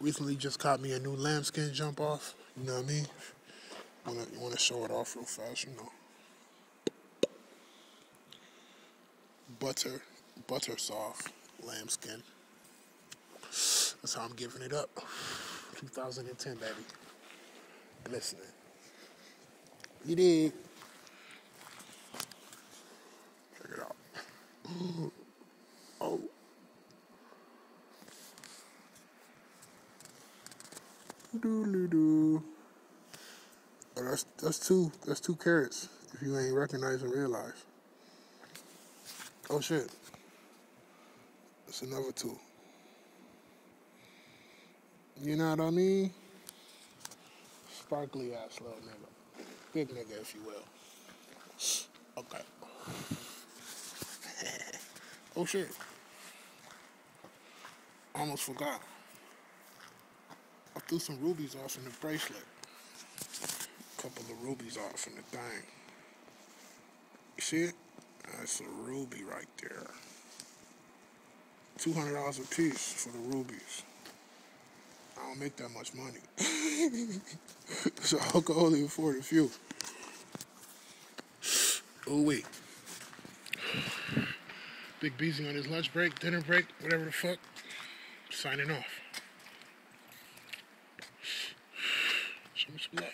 Recently just caught me a new lambskin jump off. You know what I mean? You wanna show it off real fast, you know. Butter soft lambskin. That's how I'm giving it up. 2010, baby. Listening. You did. Check it out. Oh. Doo-doo-doo. Oh, that's two carrots if you ain't recognize and realize. Oh shit. That's another two. You know what I mean? Sparkly ass little nigga. Big nigga if you will. Okay. Oh shit. Almost forgot. I threw some rubies off in the bracelet. A couple of rubies off in the thing. You see it? That's a ruby right there. $200 a piece for the rubies. I don't make that much money. So I can only afford a few. Oh wait. Big Beezy on his lunch break, dinner break, whatever the fuck. Signing off. Show me some love.